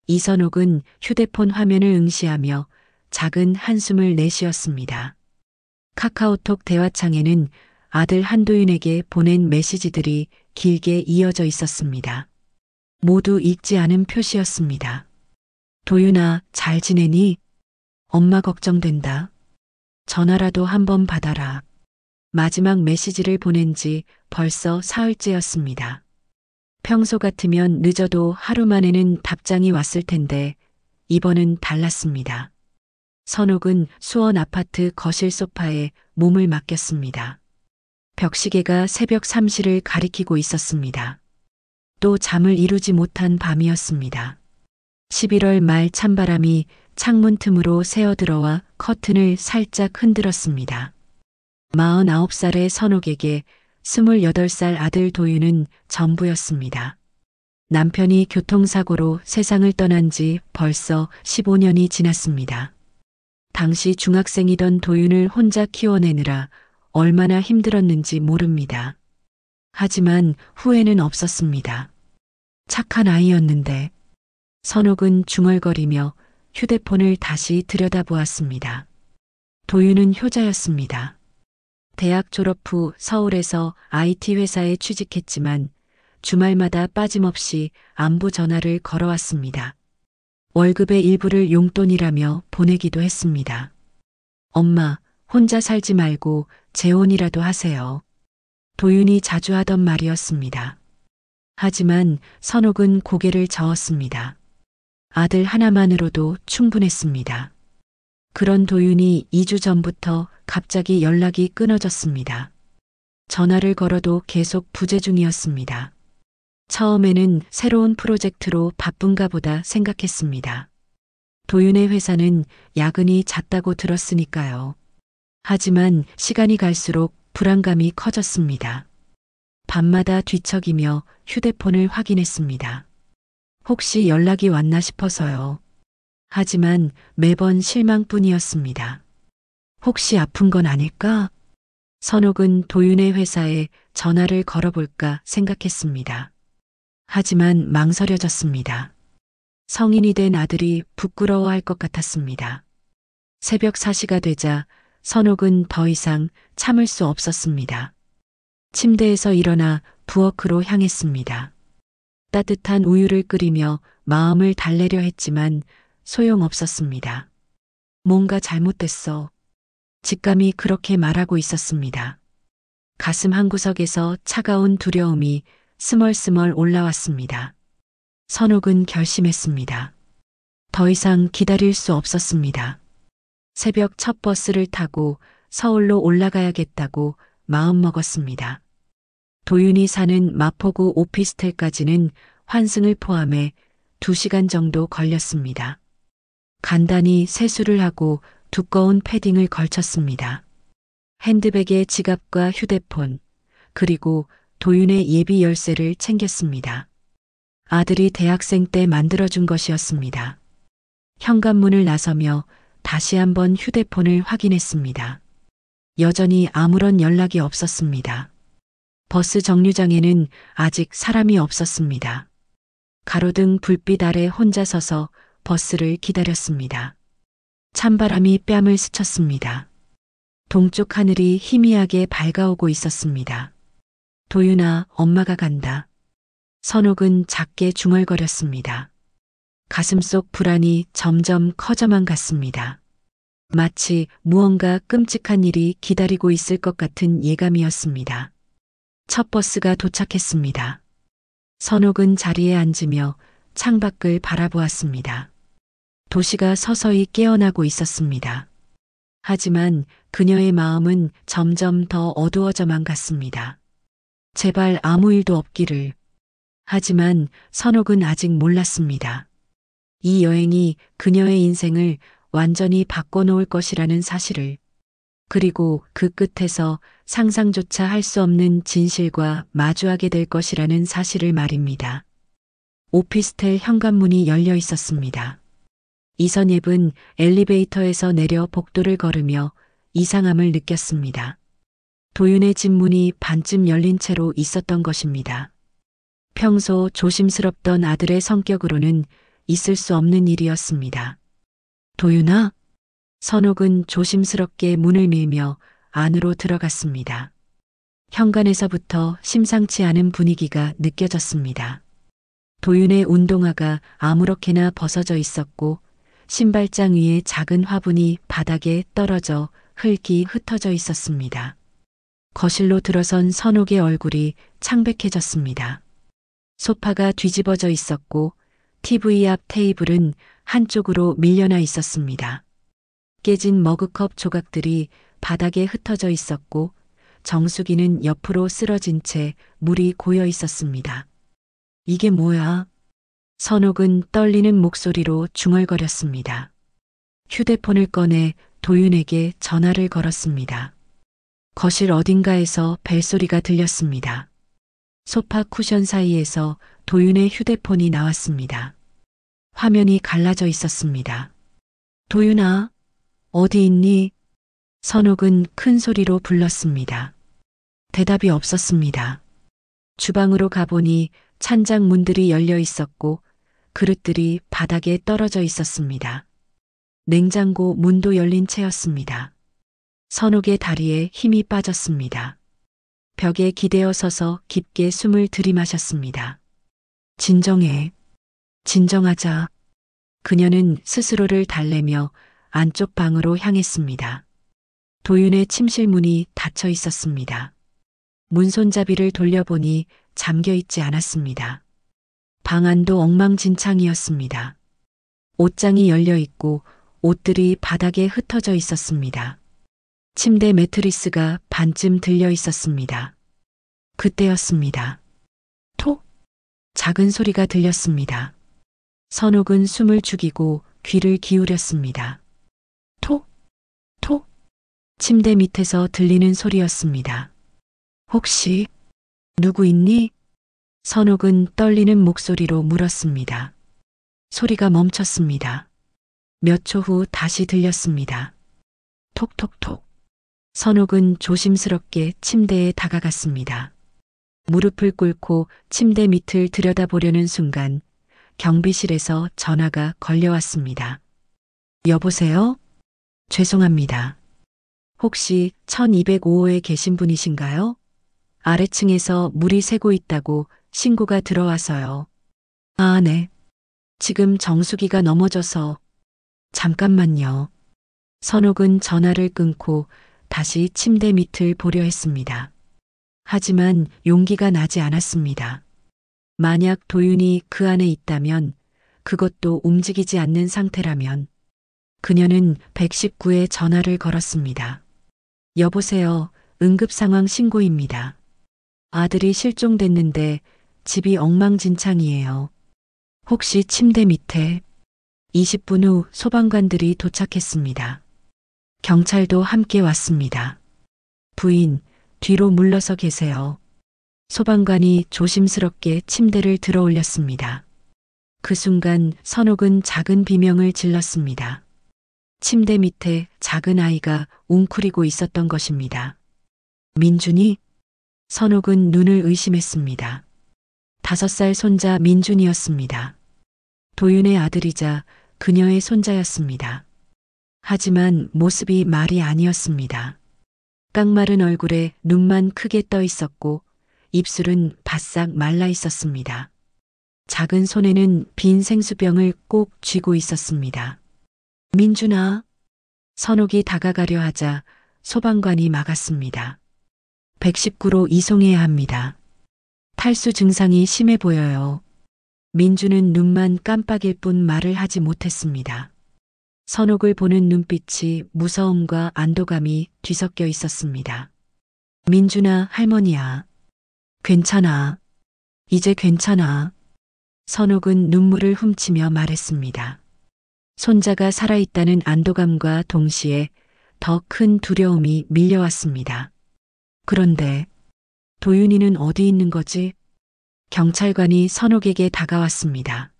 이선옥은 휴대폰 화면을 응시하며 작은 한숨을 내쉬었습니다. 카카오톡 대화창에는 아들 한도윤에게 보낸 메시지들이 길게 이어져 있었습니다. 모두 읽지 않은 표시였습니다. 도윤아, 잘 지내니? 엄마 걱정된다. 전화라도 한번 받아라. 마지막 메시지를 보낸 지 벌써 사흘째였습니다. 평소 같으면 늦어도 하루 만에는 답장이 왔을 텐데 이번은 달랐습니다. 선옥은 수원 아파트 거실 소파에 몸을 맡겼습니다. 벽시계가 새벽 3시를 가리키고 있었습니다. 또 잠을 이루지 못한 밤이었습니다. 11월 말 찬바람이 창문 틈으로 새어들어와 커튼을 살짝 흔들었습니다. 49살의 선옥에게 28살 아들 도윤은 전부였습니다. 남편이 교통사고로 세상을 떠난 지 벌써 15년이 지났습니다. 당시 중학생이던 도윤을 혼자 키워내느라 얼마나 힘들었는지 모릅니다. 하지만 후회는 없었습니다. 착한 아이였는데. 선옥은 중얼거리며 휴대폰을 다시 들여다보았습니다. 도윤은 효자였습니다. 대학 졸업 후 서울에서 IT 회사에 취직했지만 주말마다 빠짐없이 안부 전화를 걸어왔습니다. 월급의 일부를 용돈이라며 보내기도 했습니다. 엄마, 혼자 살지 말고 재혼이라도 하세요. 도윤이 자주 하던 말이었습니다. 하지만 선옥은 고개를 저었습니다. 아들 하나만으로도 충분했습니다. 그런 도윤이 2주 전부터 갑자기 연락이 끊어졌습니다. 전화를 걸어도 계속 부재 중이었습니다. 처음에는 새로운 프로젝트로 바쁜가 보다 생각했습니다. 도윤의 회사는 야근이 잦다고 들었으니까요. 하지만 시간이 갈수록 불안감이 커졌습니다. 밤마다 뒤척이며 휴대폰을 확인했습니다. 혹시 연락이 왔나 싶어서요. 하지만 매번 실망뿐이었습니다. 혹시 아픈 건 아닐까? 선옥은 도윤의 회사에 전화를 걸어볼까 생각했습니다. 하지만 망설여졌습니다. 성인이 된 아들이 부끄러워할 것 같았습니다. 새벽 4시가 되자 선옥은 더 이상 참을 수 없었습니다. 침대에서 일어나 부엌으로 향했습니다. 따뜻한 우유를 끓이며 마음을 달래려 했지만 소용없었습니다. 뭔가 잘못됐어. 직감이 그렇게 말하고 있었습니다. 가슴 한구석에서 차가운 두려움이 스멀스멀 올라왔습니다. 선옥은 결심했습니다. 더 이상 기다릴 수 없었습니다. 새벽 첫 버스를 타고 서울로 올라가야겠다고 마음먹었습니다. 도윤이 사는 마포구 오피스텔까지는 환승을 포함해 2시간 정도 걸렸습니다. 간단히 세수를 하고 두꺼운 패딩을 걸쳤습니다. 핸드백에 지갑과 휴대폰, 그리고 도윤의 예비 열쇠를 챙겼습니다. 아들이 대학생 때 만들어준 것이었습니다. 현관문을 나서며 다시 한번 휴대폰을 확인했습니다. 여전히 아무런 연락이 없었습니다. 버스 정류장에는 아직 사람이 없었습니다. 가로등 불빛 아래 혼자 서서 버스를 기다렸습니다. 찬바람이 뺨을 스쳤습니다. 동쪽 하늘이 희미하게 밝아오고 있었습니다. 도윤아, 엄마가 간다. 선옥은 작게 중얼거렸습니다. 가슴속 불안이 점점 커져만 갔습니다. 마치 무언가 끔찍한 일이 기다리고 있을 것 같은 예감이었습니다. 첫 버스가 도착했습니다. 선옥은 자리에 앉으며 창밖을 바라보았습니다. 도시가 서서히 깨어나고 있었습니다. 하지만 그녀의 마음은 점점 더 어두워져만 갔습니다. 제발 아무 일도 없기를. 하지만 선옥은 아직 몰랐습니다. 이 여행이 그녀의 인생을 완전히 바꿔놓을 것이라는 사실을, 그리고 그 끝에서 상상조차 할 수 없는 진실과 마주하게 될 것이라는 사실을 말입니다. 오피스텔 현관문이 열려 있었습니다. 이선예은 엘리베이터에서 내려 복도를 걸으며 이상함을 느꼈습니다. 도윤의 집 문이 반쯤 열린 채로 있었던 것입니다. 평소 조심스럽던 아들의 성격으로는 있을 수 없는 일이었습니다. 도윤아? 선옥은 조심스럽게 문을 밀며 안으로 들어갔습니다. 현관에서부터 심상치 않은 분위기가 느껴졌습니다. 도윤의 운동화가 아무렇게나 벗어져 있었고 신발장 위에 작은 화분이 바닥에 떨어져 흙이 흩어져 있었습니다. 거실로 들어선 선옥의 얼굴이 창백해졌습니다. 소파가 뒤집어져 있었고 TV 앞 테이블은 한쪽으로 밀려나 있었습니다. 깨진 머그컵 조각들이 바닥에 흩어져 있었고 정수기는 옆으로 쓰러진 채 물이 고여 있었습니다. 이게 뭐야? 선옥은 떨리는 목소리로 중얼거렸습니다. 휴대폰을 꺼내 도윤에게 전화를 걸었습니다. 거실 어딘가에서 벨소리가 들렸습니다. 소파 쿠션 사이에서 도윤의 휴대폰이 나왔습니다. 화면이 갈라져 있었습니다. 도윤아, 어디 있니? 선옥은 큰 소리로 불렀습니다. 대답이 없었습니다. 주방으로 가보니 찬장 문들이 열려 있었고 그릇들이 바닥에 떨어져 있었습니다. 냉장고 문도 열린 채였습니다. 선옥의 다리에 힘이 빠졌습니다. 벽에 기대어 서서 깊게 숨을 들이마셨습니다. 진정해. 진정하자. 그녀는 스스로를 달래며 안쪽 방으로 향했습니다. 도윤의 침실 문이 닫혀 있었습니다. 문 손잡이를 돌려보니 잠겨 있지 않았습니다. 방 안도 엉망진창이었습니다. 옷장이 열려 있고 옷들이 바닥에 흩어져 있었습니다. 침대 매트리스가 반쯤 들려 있었습니다. 그때였습니다. 톡! 작은 소리가 들렸습니다. 선옥은 숨을 죽이고 귀를 기울였습니다. 톡! 톡! 침대 밑에서 들리는 소리였습니다. 혹시 누구 있니? 선옥은 떨리는 목소리로 물었습니다. 소리가 멈췄습니다. 몇 초 후 다시 들렸습니다. 톡톡톡. 선옥은 조심스럽게 침대에 다가갔습니다. 무릎을 꿇고 침대 밑을 들여다보려는 순간 경비실에서 전화가 걸려왔습니다. 여보세요? 죄송합니다. 혹시 1205호에 계신 분이신가요? 아래층에서 물이 새고 있다고 신고가 들어와서요. 아, 네. 지금 정수기가 넘어져서. 잠깐만요. 선옥은 전화를 끊고 다시 침대 밑을 보려 했습니다. 하지만 용기가 나지 않았습니다. 만약 도윤이 그 안에 있다면, 그것도 움직이지 않는 상태라면, 그녀는 119에 전화를 걸었습니다. 여보세요, 응급상황 신고입니다. 아들이 실종됐는데 집이 엉망진창이에요. 혹시 침대 밑에? 20분 후 소방관들이 도착했습니다. 경찰도 함께 왔습니다. 부인, 뒤로 물러서 계세요. 소방관이 조심스럽게 침대를 들어 올렸습니다. 그 순간 선옥은 작은 비명을 질렀습니다. 침대 밑에 작은 아이가 웅크리고 있었던 것입니다. 민준이? 선옥은 눈을 의심했습니다. 5살 손자 민준이었습니다. 도윤의 아들이자 그녀의 손자였습니다. 하지만 모습이 말이 아니었습니다. 깡마른 얼굴에 눈만 크게 떠 있었고 입술은 바싹 말라 있었습니다. 작은 손에는 빈 생수병을 꼭 쥐고 있었습니다. 민준아. 선옥이 다가가려 하자 소방관이 막았습니다. 119로 이송해야 합니다. 탈수 증상이 심해 보여요. 민준은 눈만 깜빡일 뿐 말을 하지 못했습니다. 선옥을 보는 눈빛이 무서움과 안도감이 뒤섞여 있었습니다. 민준아, 할머니야. 괜찮아. 이제 괜찮아. 선옥은 눈물을 훔치며 말했습니다. 손자가 살아있다는 안도감과 동시에 더 큰 두려움이 밀려왔습니다. 그런데 도윤이는 어디 있는 거지? 경찰관이 선옥에게 다가왔습니다.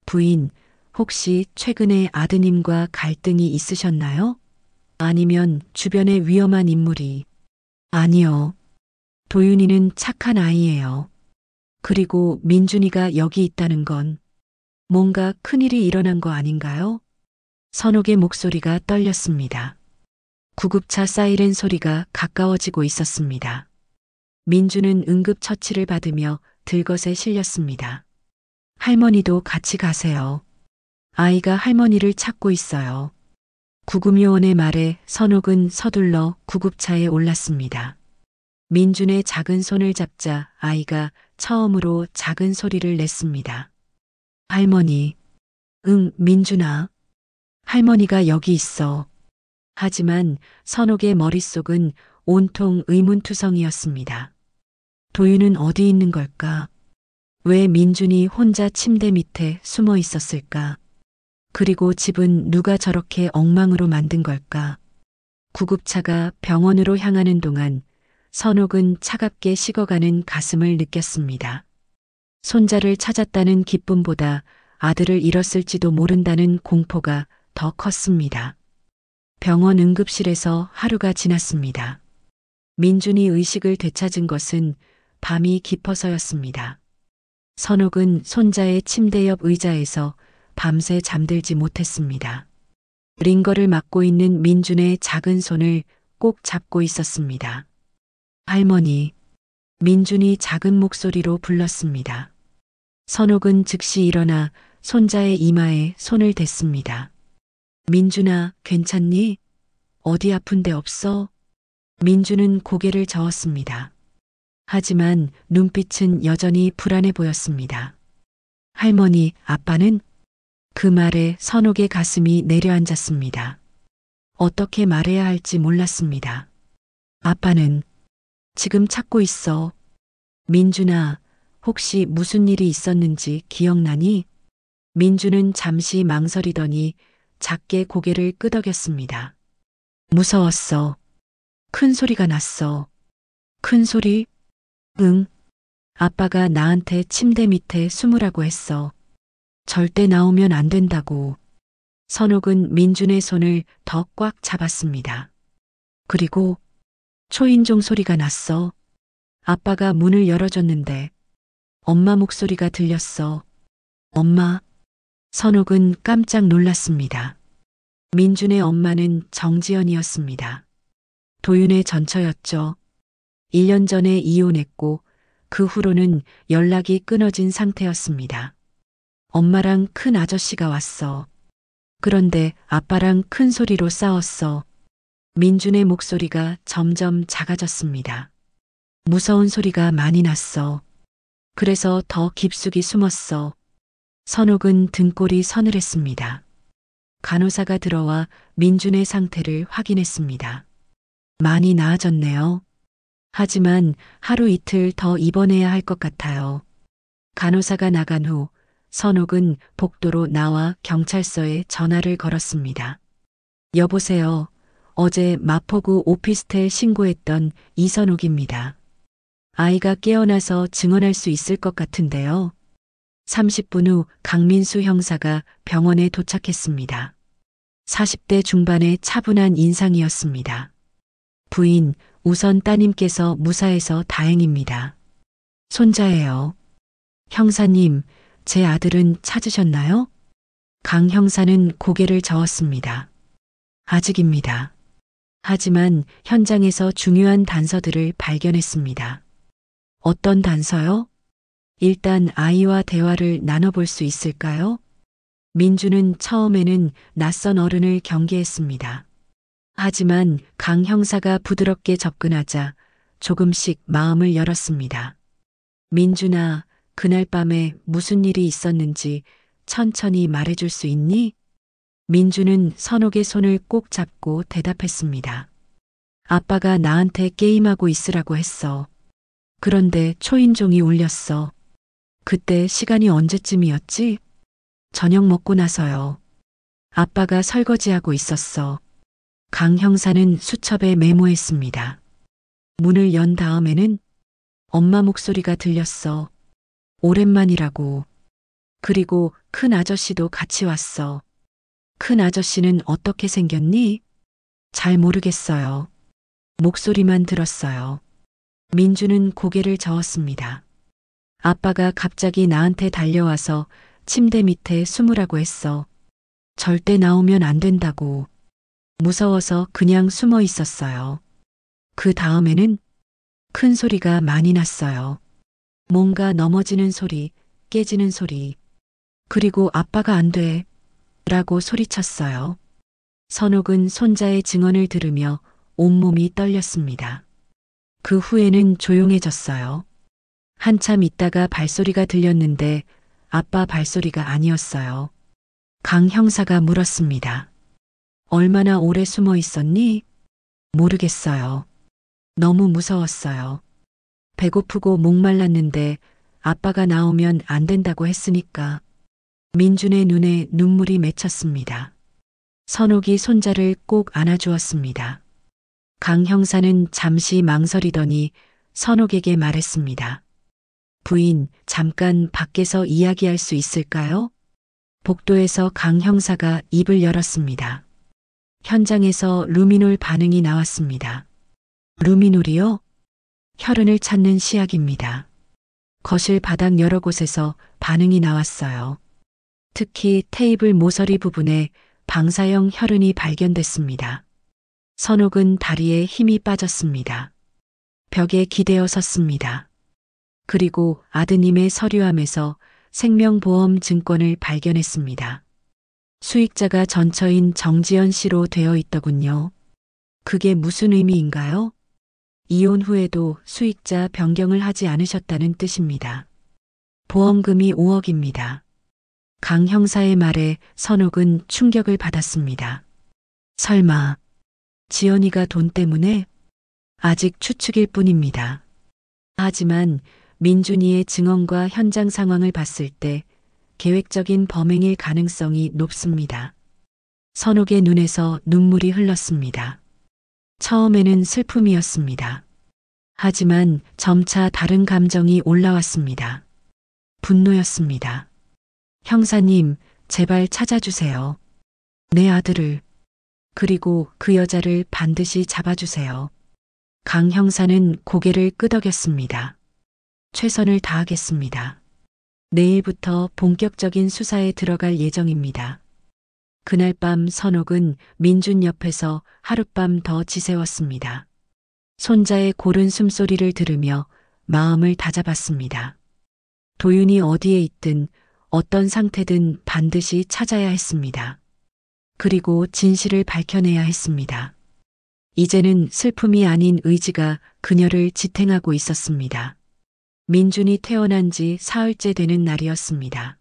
부인, 혹시 최근에 아드님과 갈등이 있으셨나요? 아니면 주변에 위험한 인물이? 아니요. 도윤이는 착한 아이예요. 그리고 민준이가 여기 있다는 건 뭔가 큰일이 일어난 거 아닌가요? 선옥의 목소리가 떨렸습니다. 구급차 사이렌 소리가 가까워지고 있었습니다. 민주는 응급처치를 받으며 들것에 실렸습니다. 할머니도 같이 가세요. 아이가 할머니를 찾고 있어요. 구급요원의 말에 선옥은 서둘러 구급차에 올랐습니다. 민준의 작은 손을 잡자 아이가 처음으로 작은 소리를 냈습니다. 할머니. 응, 민준아. 할머니가 여기 있어. 하지만 선옥의 머릿속은 온통 의문투성이었습니다. 도윤은 어디 있는 걸까? 왜 민준이 혼자 침대 밑에 숨어 있었을까? 그리고 집은 누가 저렇게 엉망으로 만든 걸까? 구급차가 병원으로 향하는 동안 선옥은 차갑게 식어가는 가슴을 느꼈습니다. 손자를 찾았다는 기쁨보다 아들을 잃었을지도 모른다는 공포가 더 컸습니다. 병원 응급실에서 하루가 지났습니다. 민준이 의식을 되찾은 것은 밤이 깊어서였습니다. 선옥은 손자의 침대 옆 의자에서 밤새 잠들지 못했습니다. 링거를 맡고 있는 민준의 작은 손을 꼭 잡고 있었습니다. 할머니. 민준이 작은 목소리로 불렀습니다. 선옥은 즉시 일어나 손자의 이마에 손을 댔습니다. 민준아, 괜찮니? 어디 아픈 데 없어? 민준은 고개를 저었습니다. 하지만 눈빛은 여전히 불안해 보였습니다. 할머니, 아빠는? 그 말에 선옥의 가슴이 내려앉았습니다. 어떻게 말해야 할지 몰랐습니다. 아빠는 지금 찾고 있어. 민준아, 혹시 무슨 일이 있었는지 기억나니? 민준은 잠시 망설이더니 작게 고개를 끄덕였습니다. 무서웠어. 큰 소리가 났어. 큰 소리? 응. 아빠가 나한테 침대 밑에 숨으라고 했어. 절대 나오면 안 된다고. 선옥은 민준의 손을 더 꽉 잡았습니다. 그리고 초인종 소리가 났어. 아빠가 문을 열어줬는데 엄마 목소리가 들렸어. 엄마. 선옥은 깜짝 놀랐습니다. 민준의 엄마는 정지연이었습니다. 도윤의 전처였죠. 1년 전에 이혼했고 그 후로는 연락이 끊어진 상태였습니다. 엄마랑 큰 아저씨가 왔어. 그런데 아빠랑 큰 소리로 싸웠어. 민준의 목소리가 점점 작아졌습니다. 무서운 소리가 많이 났어. 그래서 더 깊숙이 숨었어. 선옥은 등골이 서늘했습니다. 간호사가 들어와 민준의 상태를 확인했습니다. 많이 나아졌네요. 하지만 하루 이틀 더 입원해야 할 것 같아요. 간호사가 나간 후 선옥은 복도로 나와 경찰서에 전화를 걸었습니다. 여보세요. 어제 마포구 오피스텔 신고했던 이선옥입니다. 아이가 깨어나서 증언할 수 있을 것 같은데요. 30분 후 강민수 형사가 병원에 도착했습니다. 40대 중반의 차분한 인상이었습니다. 부인, 우선 따님께서 무사해서 다행입니다. 손자예요. 형사님, 제 아들은 찾으셨나요? 강 형사는 고개를 저었습니다. 아직입니다. 하지만 현장에서 중요한 단서들을 발견했습니다. 어떤 단서요? 일단 아이와 대화를 나눠볼 수 있을까요? 민주는 처음에는 낯선 어른을 경계했습니다. 하지만 강 형사가 부드럽게 접근하자 조금씩 마음을 열었습니다. 민준아, 그날 밤에 무슨 일이 있었는지 천천히 말해줄 수 있니? 민주는 선옥의 손을 꼭 잡고 대답했습니다. 아빠가 나한테 게임하고 있으라고 했어. 그런데 초인종이 울렸어. 그때 시간이 언제쯤이었지? 저녁 먹고 나서요. 아빠가 설거지하고 있었어. 강 형사는 수첩에 메모했습니다. 문을 연 다음에는 엄마 목소리가 들렸어. 오랜만이라고. 그리고 큰 아저씨도 같이 왔어. 큰 아저씨는 어떻게 생겼니? 잘 모르겠어요. 목소리만 들었어요. 민주는 고개를 저었습니다. 아빠가 갑자기 나한테 달려와서 침대 밑에 숨으라고 했어. 절대 나오면 안 된다고. 무서워서 그냥 숨어 있었어요. 그 다음에는 큰 소리가 많이 났어요. 뭔가 넘어지는 소리, 깨지는 소리. 그리고 아빠가 안 돼. 라고 소리쳤어요. 선옥은 손자의 증언을 들으며 온몸이 떨렸습니다. 그 후에는 조용해졌어요. 한참 있다가 발소리가 들렸는데 아빠 발소리가 아니었어요. 강 형사가 물었습니다. 얼마나 오래 숨어 있었니? 모르겠어요. 너무 무서웠어요. 배고프고 목말랐는데 아빠가 나오면 안 된다고 했으니까. 민준의 눈에 눈물이 맺혔습니다. 선옥이 손자를 꼭 안아주었습니다. 강 형사는 잠시 망설이더니 선옥에게 말했습니다. 부인, 잠깐 밖에서 이야기할 수 있을까요? 복도에서 강 형사가 입을 열었습니다. 현장에서 루미놀 반응이 나왔습니다. 루미놀이요? 혈흔을 찾는 시약입니다. 거실 바닥 여러 곳에서 반응이 나왔어요. 특히 테이블 모서리 부분에 방사형 혈흔이 발견됐습니다. 선옥은 다리에 힘이 빠졌습니다. 벽에 기대어 섰습니다. 그리고 아드님의 서류함에서 생명보험 증권을 발견했습니다. 수익자가 전처인 정지연 씨로 되어 있더군요. 그게 무슨 의미인가요? 이혼 후에도 수익자 변경을 하지 않으셨다는 뜻입니다. 보험금이 5억입니다. 강 형사의 말에 선옥은 충격을 받았습니다. 설마 지연이가 돈 때문에? 아직 추측일 뿐입니다. 하지만 민준이의 증언과 현장 상황을 봤을 때 계획적인 범행일 가능성이 높습니다. 선옥의 눈에서 눈물이 흘렀습니다. 처음에는 슬픔이었습니다. 하지만 점차 다른 감정이 올라왔습니다. 분노였습니다. 형사님, 제발 찾아주세요. 내 아들을. 그리고 그 여자를 반드시 잡아주세요. 강 형사는 고개를 끄덕였습니다. 최선을 다하겠습니다. 내일부터 본격적인 수사에 들어갈 예정입니다. 그날 밤 선옥은 민준 옆에서 하룻밤 더 지새웠습니다. 손자의 고른 숨소리를 들으며 마음을 다잡았습니다. 도윤이 어디에 있든 어떤 상태든 반드시 찾아야 했습니다. 그리고 진실을 밝혀내야 했습니다. 이제는 슬픔이 아닌 의지가 그녀를 지탱하고 있었습니다. 민준이 태어난 지 사흘째 되는 날이었습니다.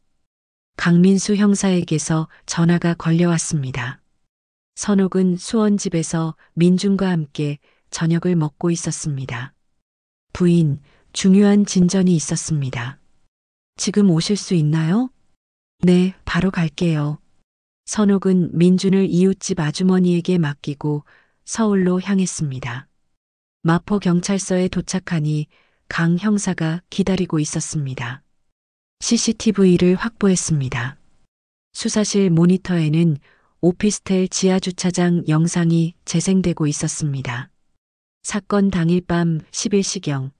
강민수 형사에게서 전화가 걸려왔습니다. 선옥은 수원집에서 민준과 함께 저녁을 먹고 있었습니다. 부인, 중요한 진전이 있었습니다. 지금 오실 수 있나요? 네, 바로 갈게요. 선옥은 민준을 이웃집 아주머니에게 맡기고 서울로 향했습니다. 마포경찰서에 도착하니 강 형사가 기다리고 있었습니다. CCTV를 확보했습니다. 수사실 모니터에는 오피스텔 지하주차장 영상이 재생되고 있었습니다. 사건 당일 밤 11시경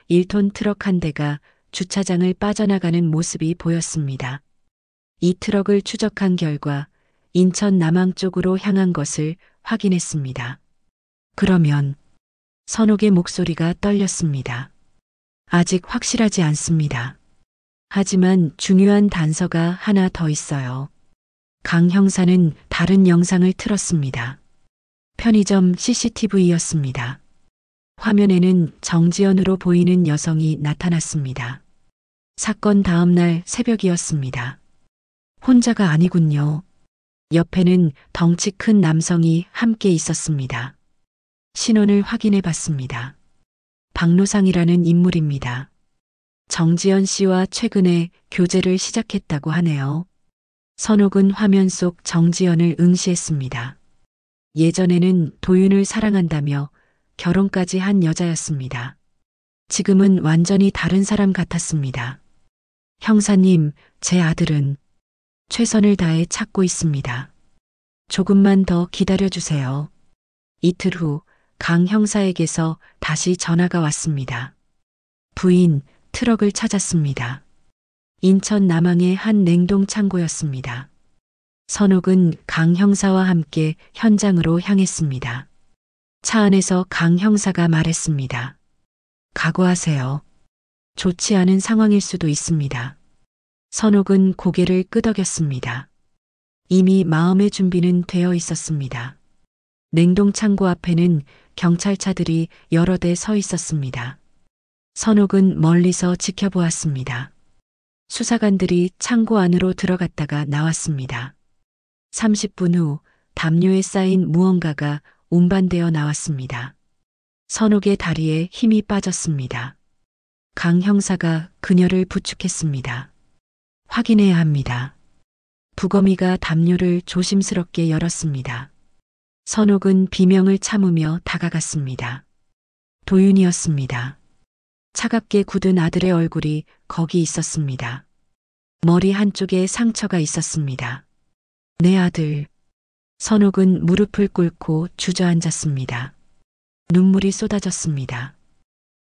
1톤 트럭 한 대가 주차장을 빠져나가는 모습이 보였습니다. 이 트럭을 추적한 결과 인천 남항 쪽으로 향한 것을 확인했습니다. 그러면 선옥의 목소리가 떨렸습니다. 아직 확실하지 않습니다. 하지만 중요한 단서가 하나 더 있어요. 강 형사는 다른 영상을 틀었습니다. 편의점 CCTV였습니다. 화면에는 정지연으로 보이는 여성이 나타났습니다. 사건 다음 날 새벽이었습니다. 혼자가 아니군요. 옆에는 덩치 큰 남성이 함께 있었습니다. 신원을 확인해 봤습니다. 박노상이라는 인물입니다. 정지연 씨와 최근에 교제를 시작했다고 하네요. 선옥은 화면 속 정지연을 응시했습니다. 예전에는 도윤을 사랑한다며 결혼까지 한 여자였습니다. 지금은 완전히 다른 사람 같았습니다. 형사님, 제 아들은 최선을 다해 찾고 있습니다. 조금만 더 기다려주세요. 이틀 후 강 형사에게서 다시 전화가 왔습니다. 부인, 트럭을 찾았습니다. 인천 남항의 한 냉동 창고였습니다. 선옥은 강 형사와 함께 현장으로 향했습니다. 차 안에서 강 형사가 말했습니다. 각오하세요. 좋지 않은 상황일 수도 있습니다. 선옥은 고개를 끄덕였습니다. 이미 마음의 준비는 되어 있었습니다. 냉동창고 앞에는 경찰차들이 여러 대 서 있었습니다. 선옥은 멀리서 지켜보았습니다. 수사관들이 창고 안으로 들어갔다가 나왔습니다. 30분 후 담요에 쌓인 무언가가 운반되어 나왔습니다. 선옥의 다리에 힘이 빠졌습니다. 강 형사가 그녀를 부축했습니다. 확인해야 합니다. 부검이가 담요를 조심스럽게 열었습니다. 선옥은 비명을 참으며 다가갔습니다. 도윤이었습니다. 차갑게 굳은 아들의 얼굴이 거기 있었습니다. 머리 한쪽에 상처가 있었습니다. 내 아들. 선옥은 무릎을 꿇고 주저앉았습니다. 눈물이 쏟아졌습니다.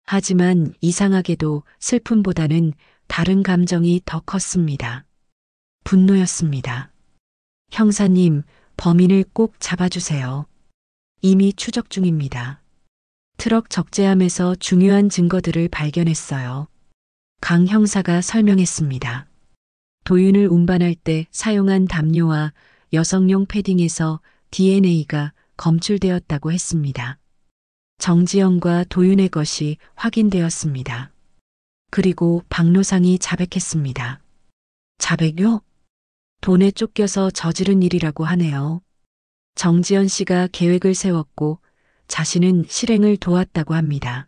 하지만 이상하게도 슬픔보다는 다른 감정이 더 컸습니다. 분노였습니다. 형사님, 범인을 꼭 잡아주세요. 이미 추적 중입니다. 트럭 적재함에서 중요한 증거들을 발견했어요. 강 형사가 설명했습니다. 도윤을 운반할 때 사용한 담요와 여성용 패딩에서 DNA가 검출되었다고 했습니다. 정지영과 도윤의 것이 확인되었습니다. 그리고 박노상이 자백했습니다. 자백요? 돈에 쫓겨서 저지른 일이라고 하네요. 정지연 씨가 계획을 세웠고 자신은 실행을 도왔다고 합니다.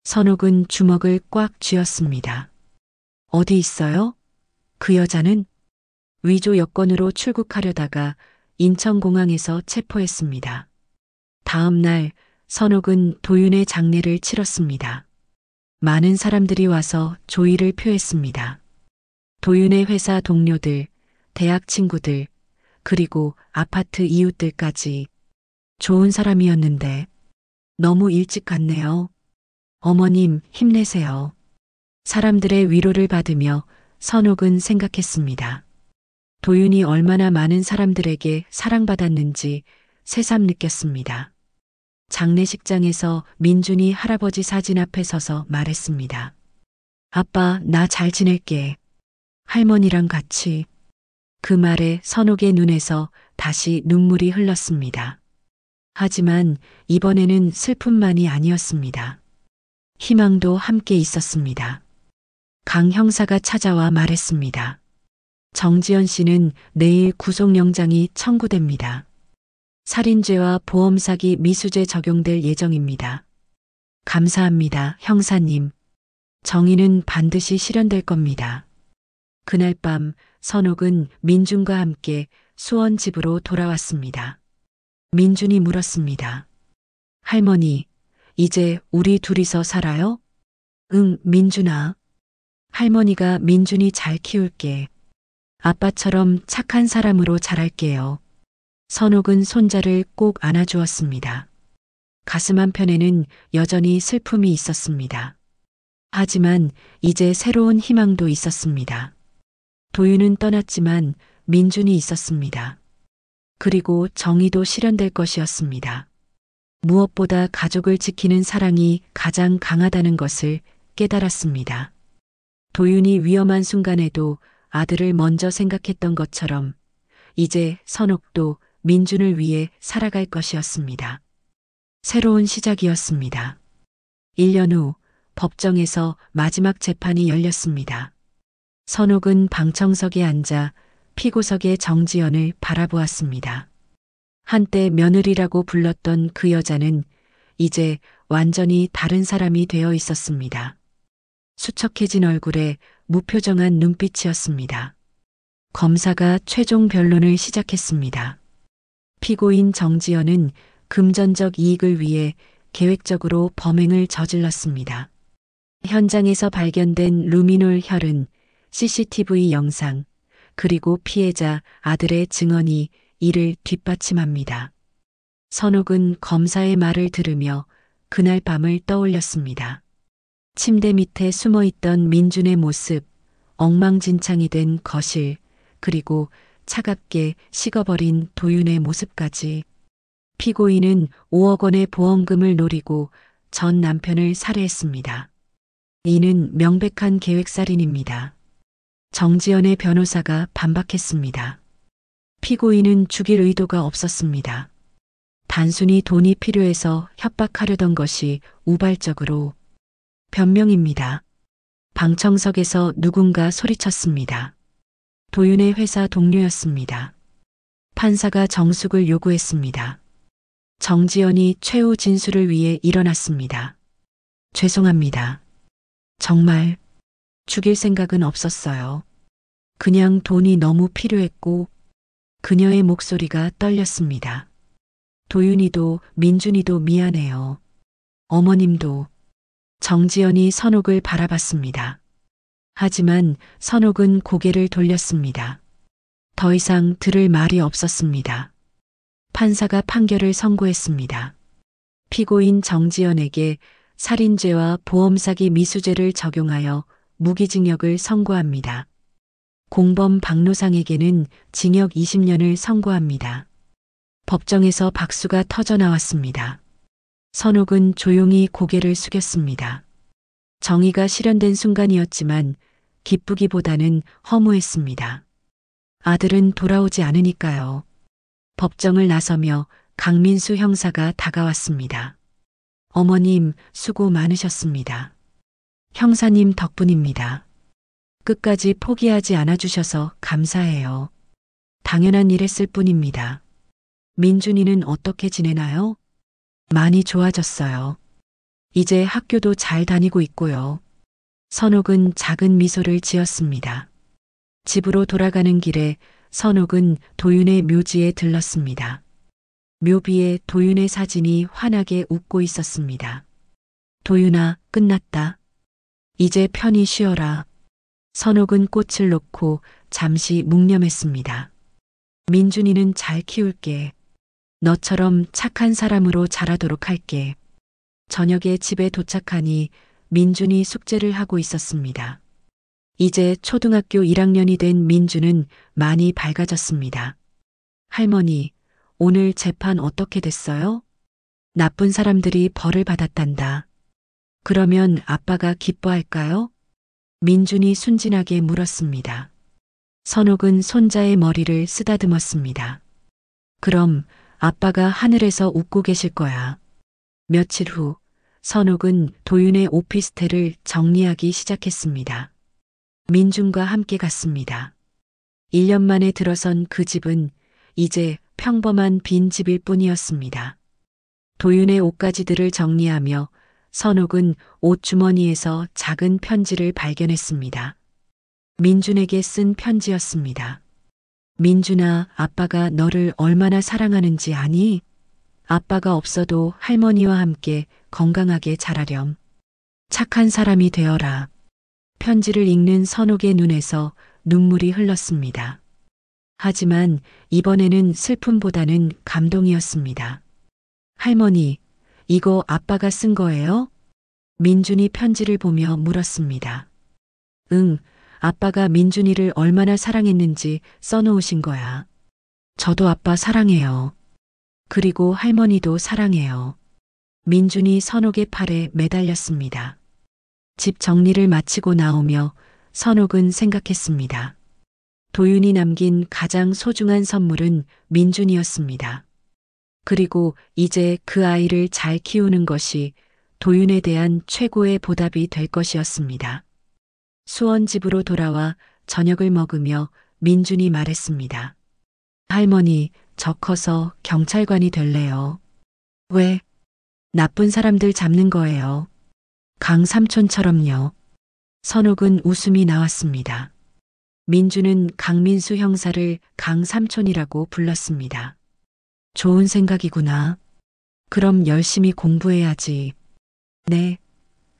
선옥은 주먹을 꽉 쥐었습니다. 어디 있어요? 그 여자는? 위조 여권으로 출국하려다가 인천공항에서 체포했습니다. 다음 날 선옥은 도윤의 장례를 치렀습니다. 많은 사람들이 와서 조의를 표했습니다. 도윤의 회사 동료들, 대학 친구들, 그리고 아파트 이웃들까지. 좋은 사람이었는데 너무 일찍 갔네요. 어머님, 힘내세요. 사람들의 위로를 받으며 선옥은 생각했습니다. 도윤이 얼마나 많은 사람들에게 사랑받았는지 새삼 느꼈습니다. 장례식장에서 민준이 할아버지 사진 앞에 서서 말했습니다. 아빠, 나 잘 지낼게. 할머니랑 같이. 그 말에 선옥의 눈에서 다시 눈물이 흘렀습니다. 하지만 이번에는 슬픔만이 아니었습니다. 희망도 함께 있었습니다. 강 형사가 찾아와 말했습니다. 정지연 씨는 내일 구속영장이 청구됩니다. 살인죄와 보험사기 미수죄 적용될 예정입니다. 감사합니다, 형사님. 정의는 반드시 실현될 겁니다. 그날 밤 선옥은 민준과 함께 수원 집으로 돌아왔습니다. 민준이 물었습니다. 할머니, 이제 우리 둘이서 살아요? 응, 민준아. 할머니가 민준이 잘 키울게. 아빠처럼 착한 사람으로 자랄게요. 선옥은 손자를 꼭 안아주었습니다. 가슴 한편에는 여전히 슬픔이 있었습니다. 하지만 이제 새로운 희망도 있었습니다. 도윤은 떠났지만 민준이 있었습니다. 그리고 정의도 실현될 것이었습니다. 무엇보다 가족을 지키는 사랑이 가장 강하다는 것을 깨달았습니다. 도윤이 위험한 순간에도 아들을 먼저 생각했던 것처럼 이제 선옥도 민준을 위해 살아갈 것이었습니다. 새로운 시작이었습니다. 1년 후 법정에서 마지막 재판이 열렸습니다. 선옥은 방청석에 앉아 피고석의 정지연을 바라보았습니다. 한때 며느리라고 불렀던 그 여자는 이제 완전히 다른 사람이 되어 있었습니다. 수척해진 얼굴에 무표정한 눈빛이었습니다. 검사가 최종 변론을 시작했습니다. 피고인 정지연은 금전적 이익을 위해 계획적으로 범행을 저질렀습니다. 현장에서 발견된 루미놀 혈흔, CCTV 영상, 그리고 피해자 아들의 증언이 이를 뒷받침합니다. 선옥은 검사의 말을 들으며 그날 밤을 떠올렸습니다. 침대 밑에 숨어있던 민준의 모습, 엉망진창이 된 거실, 그리고 차갑게 식어버린 도윤의 모습까지. 피고인은 5억 원의 보험금을 노리고 전 남편을 살해했습니다. 이는 명백한 계획살인입니다. 정지연의 변호사가 반박했습니다. 피고인은 죽일 의도가 없었습니다. 단순히 돈이 필요해서 협박하려던 것이 우발적으로. 변명입니다. 방청석에서 누군가 소리쳤습니다. 도윤의 회사 동료였습니다. 판사가 정숙을 요구했습니다. 정지연이 최후 진술을 위해 일어났습니다. 죄송합니다. 정말 죽일 생각은 없었어요. 그냥 돈이 너무 필요했고. 그녀의 목소리가 떨렸습니다. 도윤이도 민준이도 미안해요. 어머님도. 정지연이 선옥을 바라봤습니다. 하지만 선옥은 고개를 돌렸습니다. 더 이상 들을 말이 없었습니다. 판사가 판결을 선고했습니다. 피고인 정지연에게 살인죄와 보험사기 미수죄를 적용하여 무기징역을 선고합니다. 공범 박노상에게는 징역 20년을 선고합니다. 법정에서 박수가 터져나왔습니다. 선옥은 조용히 고개를 숙였습니다. 정의가 실현된 순간이었지만 기쁘기보다는 허무했습니다. 아들은 돌아오지 않으니까요. 법정을 나서며 강민수 형사가 다가왔습니다. 어머님, 수고 많으셨습니다. 형사님 덕분입니다. 끝까지 포기하지 않아주셔서 감사해요. 당연한 일했을 뿐입니다. 민준이는 어떻게 지내나요? 많이 좋아졌어요. 이제 학교도 잘 다니고 있고요. 선옥은 작은 미소를 지었습니다. 집으로 돌아가는 길에 선옥은 도윤의 묘지에 들렀습니다. 묘비에 도윤의 사진이 환하게 웃고 있었습니다. 도윤아, 끝났다. 이제 편히 쉬어라. 선옥은 꽃을 놓고 잠시 묵념했습니다. 민준이는 잘 키울게. 너처럼 착한 사람으로 자라도록 할게. 저녁에 집에 도착하니 민준이 숙제를 하고 있었습니다. 이제 초등학교 1학년이 된 민준은 많이 밝아졌습니다. 할머니, 오늘 재판 어떻게 됐어요? 나쁜 사람들이 벌을 받았단다. 그러면 아빠가 기뻐할까요? 민준이 순진하게 물었습니다. 선옥은 손자의 머리를 쓰다듬었습니다. 그럼 아빠가 하늘에서 웃고 계실 거야. 며칠 후 선옥은 도윤의 오피스텔을 정리하기 시작했습니다. 민준과 함께 갔습니다. 1년 만에 들어선 그 집은 이제 평범한 빈 집일 뿐이었습니다. 도윤의 옷가지들을 정리하며 선옥은 옷주머니에서 작은 편지를 발견했습니다. 민준에게 쓴 편지였습니다. 민준아, 아빠가 너를 얼마나 사랑하는지 아니? 아빠가 없어도 할머니와 함께 건강하게 자라렴. 착한 사람이 되어라. 편지를 읽는 선옥의 눈에서 눈물이 흘렀습니다. 하지만 이번에는 슬픔보다는 감동이었습니다. 할머니, 이거 아빠가 쓴 거예요? 민준이 편지를 보며 물었습니다. 응, 아빠가 민준이를 얼마나 사랑했는지 써놓으신 거야. 저도 아빠 사랑해요. 그리고 할머니도 사랑해요. 민준이 선옥의 팔에 매달렸습니다. 집 정리를 마치고 나오며 선옥은 생각했습니다. 도윤이 남긴 가장 소중한 선물은 민준이었습니다. 그리고 이제 그 아이를 잘 키우는 것이 도윤에 대한 최고의 보답이 될 것이었습니다. 수원집으로 돌아와 저녁을 먹으며 민준이 말했습니다. 할머니, 저 커서 경찰관이 될래요. 왜? 나쁜 사람들 잡는 거예요. 강 삼촌처럼요. 선옥은 웃음이 나왔습니다. 민준은 강민수 형사를 강 삼촌이라고 불렀습니다. 좋은 생각이구나. 그럼 열심히 공부해야지. 네.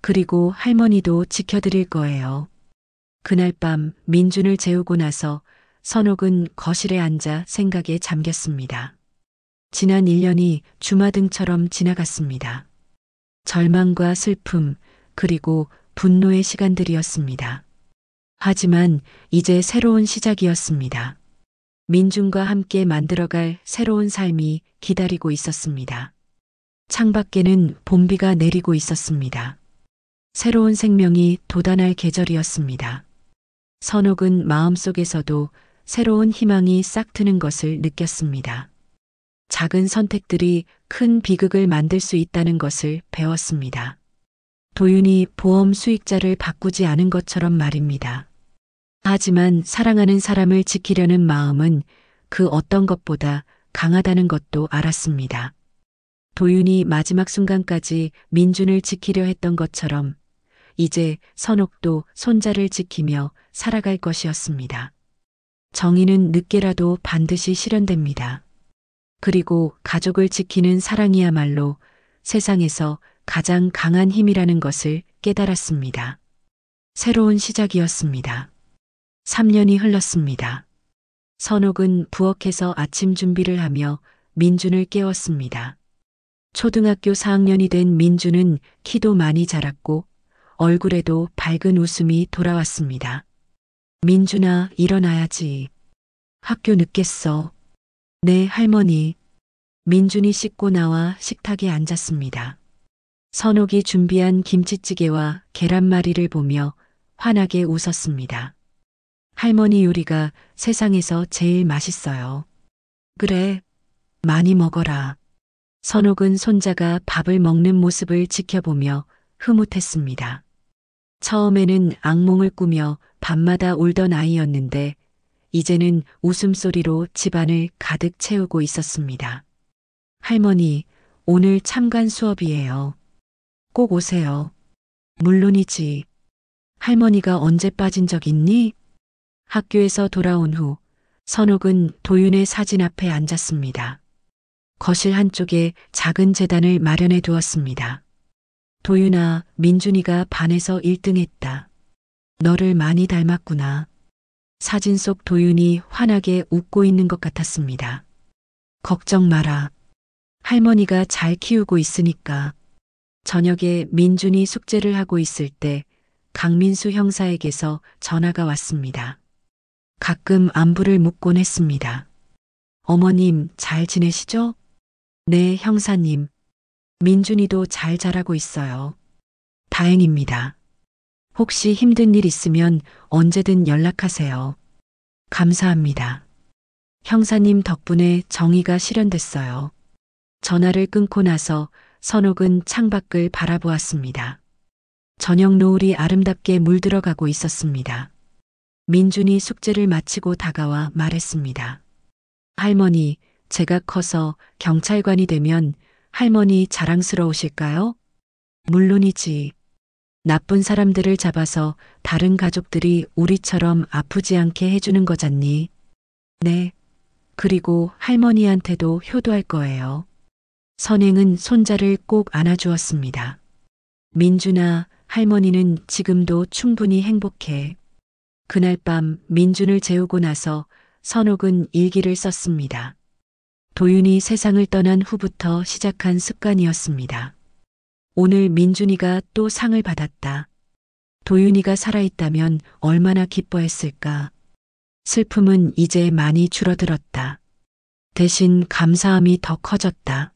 그리고 할머니도 지켜드릴 거예요. 그날 밤 민준을 재우고 나서 선옥은 거실에 앉아 생각에 잠겼습니다. 지난 1년이 주마등처럼 지나갔습니다. 절망과 슬픔, 그리고 분노의 시간들이었습니다. 하지만 이제 새로운 시작이었습니다. 민준과 함께 만들어갈 새로운 삶이 기다리고 있었습니다. 창밖에는 봄비가 내리고 있었습니다. 새로운 생명이 돋아날 계절이었습니다. 선옥은 마음속에서도 새로운 희망이 싹트는 것을 느꼈습니다. 작은 선택들이 큰 비극을 만들 수 있다는 것을 배웠습니다. 도윤이 보험 수익자를 바꾸지 않은 것처럼 말입니다. 하지만 사랑하는 사람을 지키려는 마음은 그 어떤 것보다 강하다는 것도 알았습니다. 도윤이 마지막 순간까지 민준을 지키려 했던 것처럼 이제 선옥도 손자를 지키며 살아갈 것이었습니다. 정의는 늦게라도 반드시 실현됩니다. 그리고 가족을 지키는 사랑이야말로 세상에서 가장 강한 힘이라는 것을 깨달았습니다. 새로운 시작이었습니다. 3년이 흘렀습니다. 선옥은 부엌에서 아침 준비를 하며 민준을 깨웠습니다. 초등학교 4학년이 된 민준은 키도 많이 자랐고 얼굴에도 밝은 웃음이 돌아왔습니다. 민준아, 일어나야지. 학교 늦겠어. 네, 할머니. 민준이 씻고 나와 식탁에 앉았습니다. 선옥이 준비한 김치찌개와 계란말이를 보며 환하게 웃었습니다. 할머니 요리가 세상에서 제일 맛있어요. 그래, 많이 먹어라. 선옥은 손자가 밥을 먹는 모습을 지켜보며 흐뭇했습니다. 처음에는 악몽을 꾸며 밤마다 울던 아이였는데 이제는 웃음소리로 집안을 가득 채우고 있었습니다. 할머니, 오늘 참관 수업이에요. 꼭 오세요. 물론이지. 할머니가 언제 빠진 적 있니? 학교에서 돌아온 후 선옥은 도윤의 사진 앞에 앉았습니다. 거실 한쪽에 작은 제단을 마련해 두었습니다. 도윤아, 민준이가 반에서 1등했다. 너를 많이 닮았구나. 사진 속 도윤이 환하게 웃고 있는 것 같았습니다. 걱정 마라. 할머니가 잘 키우고 있으니까. 저녁에 민준이 숙제를 하고 있을 때 강민수 형사에게서 전화가 왔습니다. 가끔 안부를 묻곤 했습니다. 어머님, 잘 지내시죠? 네, 형사님. 민준이도 잘 자라고 있어요. 다행입니다. 혹시 힘든 일 있으면 언제든 연락하세요. 감사합니다. 형사님 덕분에 정의가 실현됐어요. 전화를 끊고 나서 선옥은 창밖을 바라보았습니다. 저녁 노을이 아름답게 물들어가고 있었습니다. 민준이 숙제를 마치고 다가와 말했습니다. 할머니, 제가 커서 경찰관이 되면 할머니 자랑스러우실까요? 물론이지. 나쁜 사람들을 잡아서 다른 가족들이 우리처럼 아프지 않게 해주는 거잖니. 네. 그리고 할머니한테도 효도할 거예요. 선행은 손자를 꼭 안아주었습니다. 민준아, 할머니는 지금도 충분히 행복해. 그날 밤 민준을 재우고 나서 선옥은 일기를 썼습니다. 도윤이 세상을 떠난 후부터 시작한 습관이었습니다. 오늘 민준이가 또 상을 받았다. 도윤이가 살아있다면 얼마나 기뻐했을까. 슬픔은 이제 많이 줄어들었다. 대신 감사함이 더 커졌다.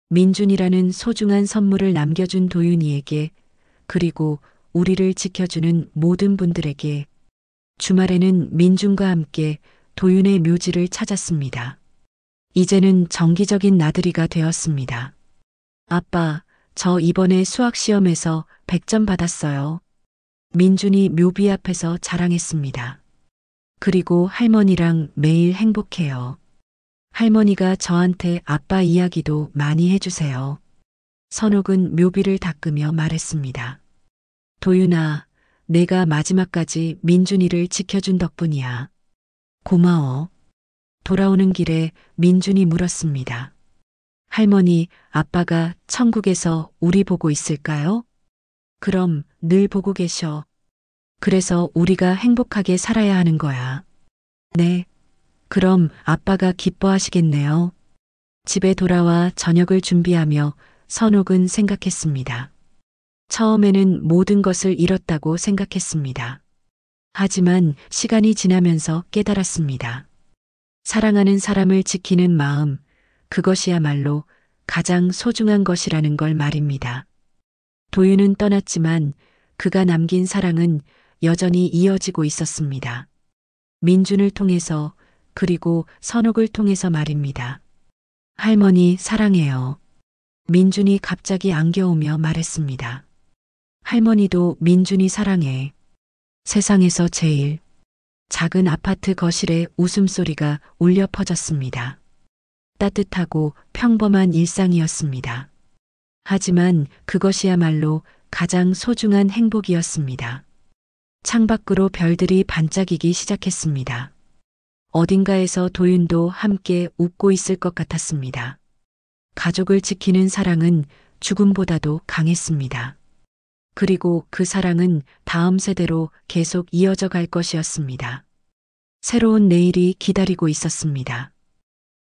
민준이라는 소중한 선물을 남겨준 도윤이에게, 그리고 우리를 지켜주는 모든 분들에게. 주말에는 민준과 함께 도윤의 묘지를 찾았습니다. 이제는 정기적인 나들이가 되었습니다. 아빠, 저 이번에 수학 시험에서 100점 받았어요. 민준이 묘비 앞에서 자랑했습니다. 그리고 할머니랑 매일 행복해요. 할머니가 저한테 아빠 이야기도 많이 해주세요. 선옥은 묘비를 닦으며 말했습니다. 도윤아, 내가 마지막까지 민준이를 지켜준 덕분이야. 고마워. 돌아오는 길에 민준이 물었습니다. 할머니, 아빠가 천국에서 우리 보고 있을까요? 그럼 늘 보고 계셔. 그래서 우리가 행복하게 살아야 하는 거야. 네. 그럼 아빠가 기뻐하시겠네요. 집에 돌아와 저녁을 준비하며 선옥은 생각했습니다. 처음에는 모든 것을 잃었다고 생각했습니다. 하지만 시간이 지나면서 깨달았습니다. 사랑하는 사람을 지키는 마음, 그것이야말로 가장 소중한 것이라는 걸 말입니다. 도윤은 떠났지만 그가 남긴 사랑은 여전히 이어지고 있었습니다. 민준을 통해서, 그리고 선옥을 통해서 말입니다. 할머니 사랑해요. 민준이 갑자기 안겨오며 말했습니다. 할머니도 민준이 사랑해. 세상에서 제일. 작은 아파트 거실에 웃음소리가 울려 퍼졌습니다. 따뜻하고 평범한 일상이었습니다. 하지만 그것이야말로 가장 소중한 행복이었습니다. 창밖으로 별들이 반짝이기 시작했습니다. 어딘가에서 도윤도 함께 웃고 있을 것 같았습니다. 가족을 지키는 사랑은 죽음보다도 강했습니다. 그리고 그 사랑은 다음 세대로 계속 이어져 갈 것이었습니다. 새로운 내일이 기다리고 있었습니다.